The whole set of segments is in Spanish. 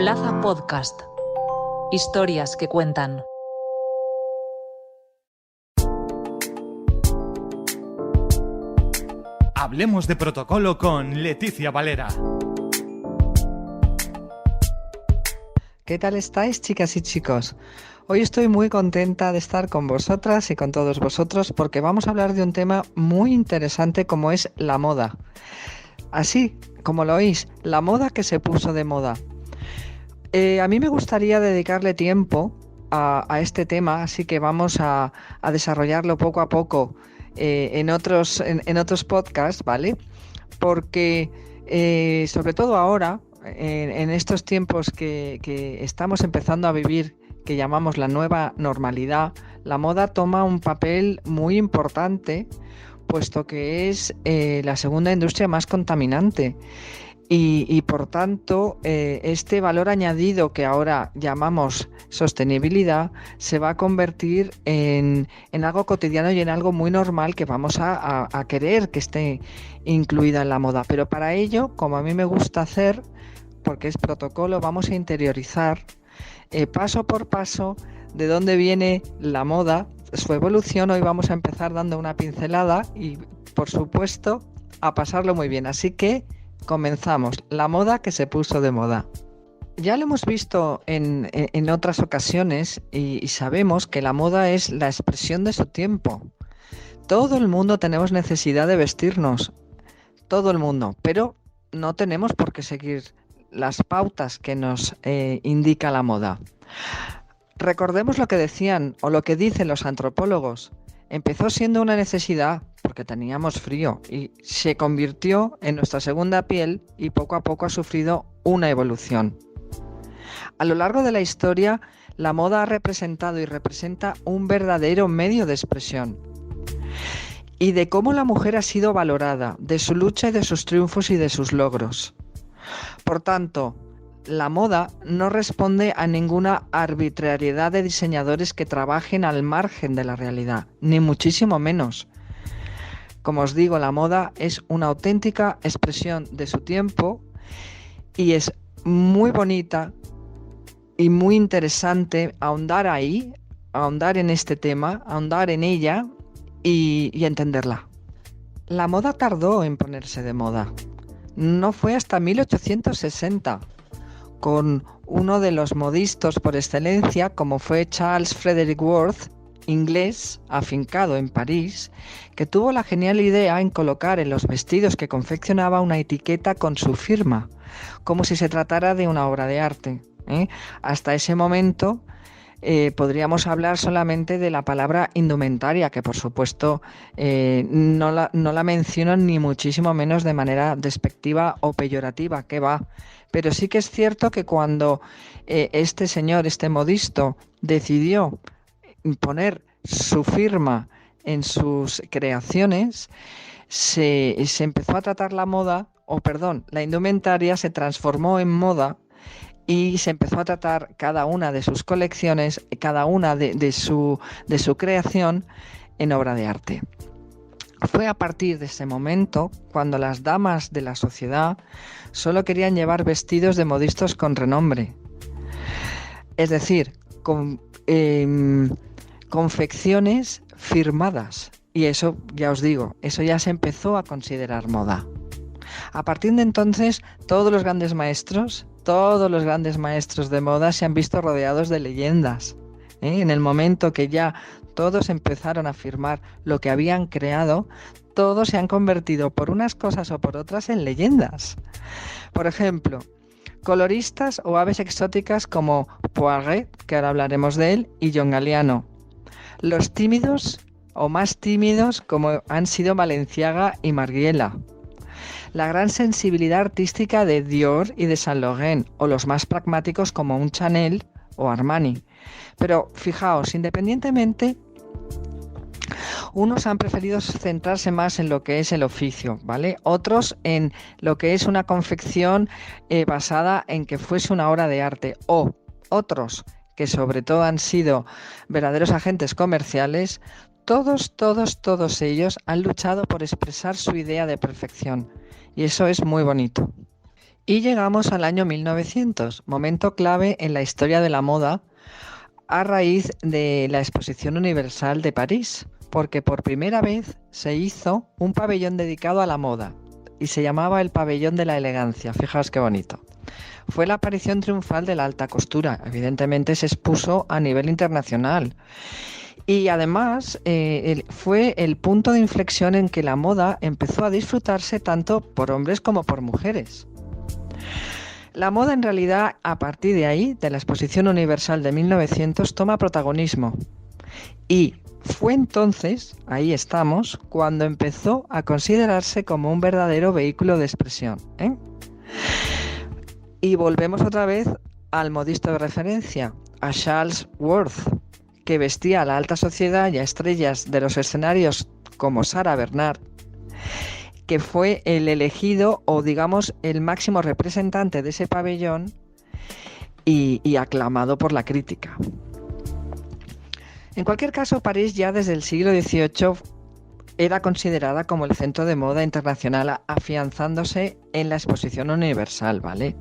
Plaza Podcast. Historias que cuentan. Hablemos de protocolo con Leticia Valera. ¿Qué tal estáis, chicas y chicos? Hoy estoy muy contenta de estar con vosotras y con todos vosotros porque vamos a hablar de un tema muy interesante como es la moda. Así como lo oís, la moda que se puso de moda. A mí me gustaría dedicarle tiempo a este tema, así que vamos a desarrollarlo poco a poco en otros podcasts, ¿vale? Porque sobre todo ahora, en estos tiempos que estamos empezando a vivir, que llamamos la nueva normalidad, la moda toma un papel muy importante, puesto que es la segunda industria más contaminante. Y por tanto, este valor añadido que ahora llamamos sostenibilidad se va a convertir en algo cotidiano y en algo muy normal que vamos a querer que esté incluida en la moda. Pero para ello, como a mí me gusta hacer, porque es protocolo, vamos a interiorizar paso por paso de dónde viene la moda, su evolución. Hoy vamos a empezar dando una pincelada y, por supuesto, a pasarlo muy bien. Así que comenzamos. La moda que se puso de moda. Ya lo hemos visto en otras ocasiones y sabemos que la moda es la expresión de su tiempo. Todo el mundo tenemos necesidad de vestirnos, todo el mundo, pero no tenemos por qué seguir las pautas que nos indica la moda. Recordemos lo que decían o lo que dicen los antropólogos. Empezó siendo una necesidad porque teníamos frío y se convirtió en nuestra segunda piel y poco a poco ha sufrido una evolución. A lo largo de la historia, la moda ha representado y representa un verdadero medio de expresión. Y de cómo la mujer ha sido valorada, de su lucha y de sus triunfos y de sus logros. Por tanto, la moda no responde a ninguna arbitrariedad de diseñadores que trabajen al margen de la realidad, ni muchísimo menos. Como os digo, la moda es una auténtica expresión de su tiempo y es muy bonita y muy interesante ahondar ahí, ahondar en este tema, ahondar en ella y entenderla. La moda tardó en ponerse de moda. No fue hasta 1860, con uno de los modistas por excelencia, como fue Charles Frederick Worth, inglés, afincado en París, que tuvo la genial idea en colocar en los vestidos que confeccionaba una etiqueta con su firma, como si se tratara de una obra de arte. Hasta ese momento podríamos hablar solamente de la palabra indumentaria, que por supuesto no la menciono ni muchísimo menos de manera despectiva o peyorativa, que va. Pero sí que es cierto que cuando este señor, este modisto, decidió poner su firma en sus creaciones, se empezó a tratar la indumentaria se transformó en moda y se empezó a tratar cada una de sus colecciones, cada una de su creación en obra de arte. Fue a partir de ese momento cuando las damas de la sociedad solo querían llevar vestidos de modistas con renombre. Es decir, con confecciones firmadas. Y eso, ya os digo, eso ya se empezó a considerar moda. A partir de entonces, todos los grandes maestros de moda se han visto rodeados de leyendas. En el momento que ya todos empezaron a firmar lo que habían creado, todos se han convertido por unas cosas o por otras en leyendas. Por ejemplo, coloristas o aves exóticas como Poiret, que ahora hablaremos de él, y John Galliano. Los tímidos o más tímidos como han sido Balenciaga y Margiela. La gran sensibilidad artística de Dior y de Saint Laurent, o los más pragmáticos como un Chanel o Armani. Pero fijaos, independientemente, unos han preferido centrarse más en lo que es el oficio, ¿vale? Otros en lo que es una confección basada en que fuese una obra de arte, o otros que sobre todo han sido verdaderos agentes comerciales. Todos ellos han luchado por expresar su idea de perfección y eso es muy bonito. Y llegamos al año 1900, momento clave en la historia de la moda a raíz de la Exposición Universal de París, porque por primera vez se hizo un pabellón dedicado a la moda y se llamaba el Pabellón de la Elegancia. Fijaos qué bonito. Fue la aparición triunfal de la alta costura. Evidentemente se expuso a nivel internacional. Y además fue el punto de inflexión en que la moda empezó a disfrutarse tanto por hombres como por mujeres. La moda en realidad, a partir de ahí, de la Exposición Universal de 1900, toma protagonismo. Y fue entonces, ahí estamos, cuando empezó a considerarse como un verdadero vehículo de expresión, ¿eh? Y volvemos otra vez al modisto de referencia, a Charles Worth, que vestía a la alta sociedad y a estrellas de los escenarios como Sarah Bernhardt, que fue el elegido o digamos el máximo representante de ese pabellón y aclamado por la crítica. En cualquier caso, París ya desde el siglo XVIII era considerada como el centro de moda internacional, afianzándose en la Exposición Universal, ¿vale?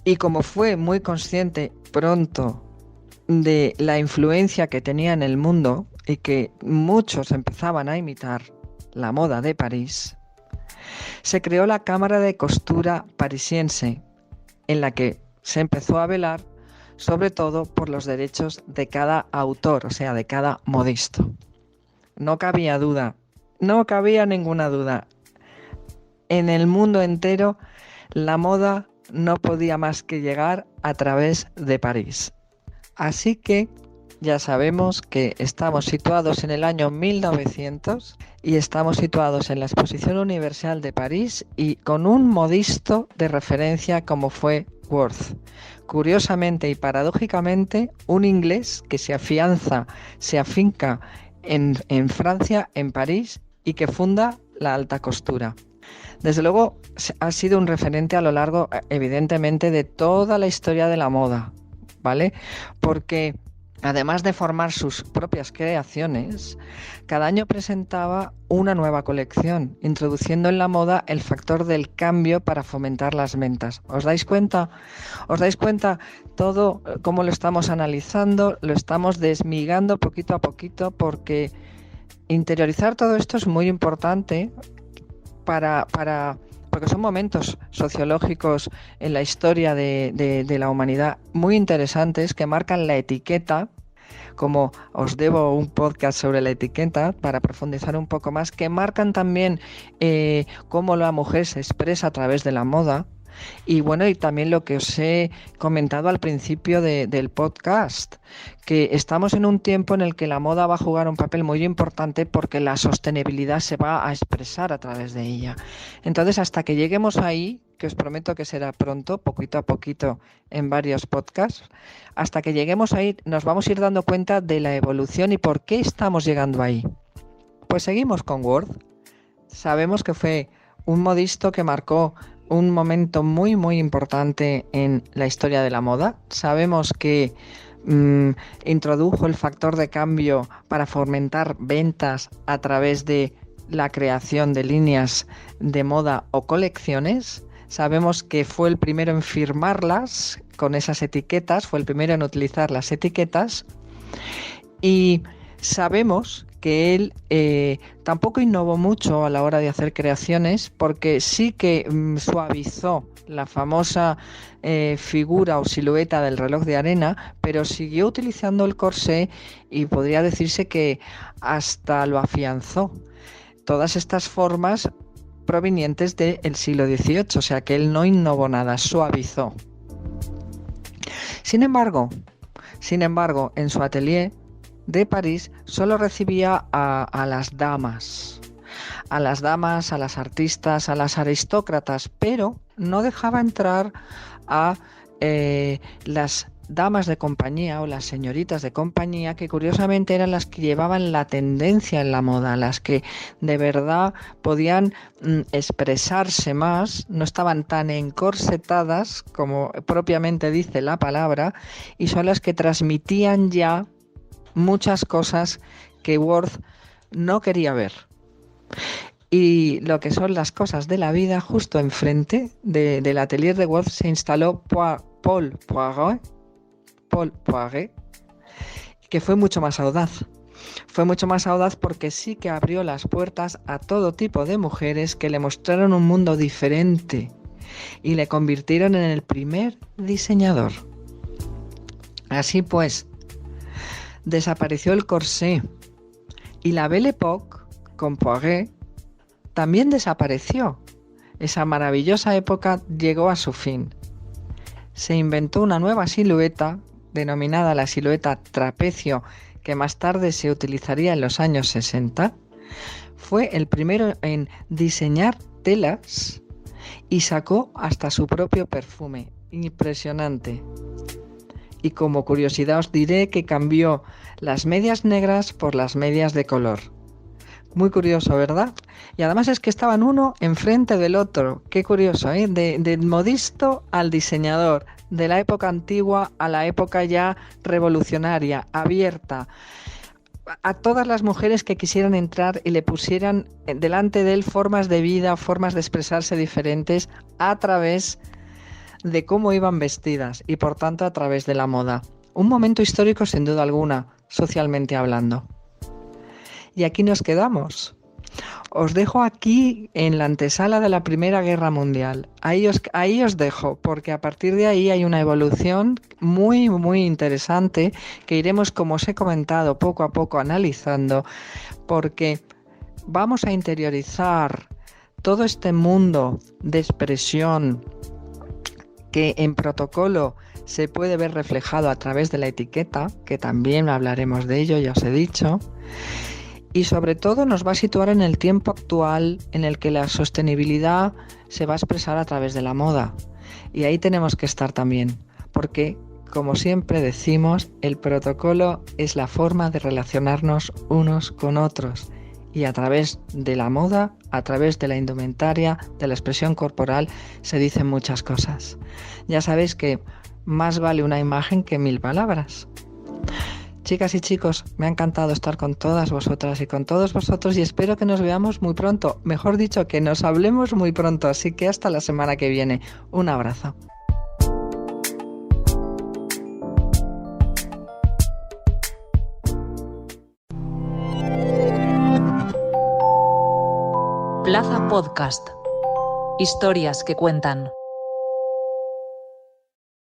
Y como fue muy consciente pronto de la influencia que tenía en el mundo y que muchos empezaban a imitar la moda de París, se creó la Cámara de Costura Parisiense, en la que se empezó a velar sobre todo por los derechos de cada autor, o sea, de cada modisto. No cabía duda, no cabía ninguna duda. En el mundo entero, la moda no podía más que llegar a través de París. Así que ya sabemos que estamos situados en el año 1900 y estamos situados en la Exposición Universal de París y con un modisto de referencia como fue Worth. Curiosamente y paradójicamente, un inglés que se afinca en Francia, en París, y que funda la alta costura. Desde luego ha sido un referente a lo largo, evidentemente, de toda la historia de la moda, ¿vale? Porque además de formar sus propias creaciones, cada año presentaba una nueva colección, introduciendo en la moda el factor del cambio para fomentar las ventas. ¿Os dais cuenta? ¿Os dais cuenta todo cómo lo estamos analizando? Lo estamos desmigando poquito a poquito porque interiorizar todo esto es muy importante porque son momentos sociológicos en la historia de la humanidad muy interesantes que marcan la etiqueta, como os debo un podcast sobre la etiqueta para profundizar un poco más, que marcan también cómo la mujer se expresa a través de la moda. Y bueno, y también lo que os he comentado al principio del podcast, que estamos en un tiempo en el que la moda va a jugar un papel muy importante porque la sostenibilidad se va a expresar a través de ella. Entonces, hasta que lleguemos ahí, que os prometo que será pronto, poquito a poquito en varios podcasts, hasta que lleguemos ahí nos vamos a ir dando cuenta de la evolución y por qué estamos llegando ahí. Pues seguimos con Worth. Sabemos que fue un modisto que marcó un momento muy muy importante en la historia de la moda. Sabemos que introdujo el factor de cambio para fomentar ventas a través de la creación de líneas de moda o colecciones. Sabemos que fue el primero en firmarlas con esas etiquetas, fue el primero en utilizar las etiquetas y sabemos que él tampoco innovó mucho a la hora de hacer creaciones porque sí que suavizó la famosa figura o silueta del reloj de arena, pero siguió utilizando el corsé y podría decirse que hasta lo afianzó. Todas estas formas provenientes del siglo XVIII, o sea que él no innovó nada, suavizó. Sin embargo, en su atelier de París solo recibía a las damas, a las artistas, a las aristócratas, pero no dejaba entrar a las damas de compañía o las señoritas de compañía, que curiosamente eran las que llevaban la tendencia en la moda, las que de verdad podían expresarse más, no estaban tan encorsetadas como propiamente dice la palabra, y son las que transmitían ya muchas cosas que Worth no quería ver. Y lo que son las cosas de la vida, justo enfrente del atelier de Wolf se instaló Paul Poiret, que fue mucho más audaz. Fue mucho más audaz porque sí que abrió las puertas a todo tipo de mujeres que le mostraron un mundo diferente y le convirtieron en el primer diseñador. Así pues, desapareció el corsé y la Belle Époque, con Poiret, también desapareció. Esa maravillosa época llegó a su fin. Se inventó una nueva silueta, denominada la silueta trapecio, que más tarde se utilizaría en los años 60. Fue el primero en diseñar telas y sacó hasta su propio perfume. Impresionante. Y como curiosidad os diré que cambió las medias negras por las medias de color. Muy curioso, ¿verdad? Y además es que estaban uno enfrente del otro. Qué curioso, ¿eh? Del modisto al diseñador, de la época antigua a la época ya revolucionaria, abierta. A todas las mujeres que quisieran entrar y le pusieran delante de él formas de vida, formas de expresarse diferentes a través de cómo iban vestidas y por tanto a través de la moda. Un momento histórico sin duda alguna, socialmente hablando. Y aquí nos quedamos. Os dejo aquí en la antesala de la Primera Guerra Mundial. Ahí os dejo, porque a partir de ahí hay una evolución muy, muy interesante que iremos, como os he comentado, poco a poco analizando, porque vamos a interiorizar todo este mundo de expresión que en protocolo se puede ver reflejado a través de la etiqueta, que también hablaremos de ello, ya os he dicho. Y sobre todo nos va a situar en el tiempo actual en el que la sostenibilidad se va a expresar a través de la moda. Y ahí tenemos que estar también, porque, como siempre decimos, el protocolo es la forma de relacionarnos unos con otros. Y a través de la moda, a través de la indumentaria, de la expresión corporal, se dicen muchas cosas. Ya sabéis que más vale una imagen que 1000 palabras. Chicas y chicos, me ha encantado estar con todas vosotras y con todos vosotros y espero que nos veamos muy pronto. Mejor dicho, que nos hablemos muy pronto. Así que hasta la semana que viene. Un abrazo. Plaza Podcast. Historias que cuentan.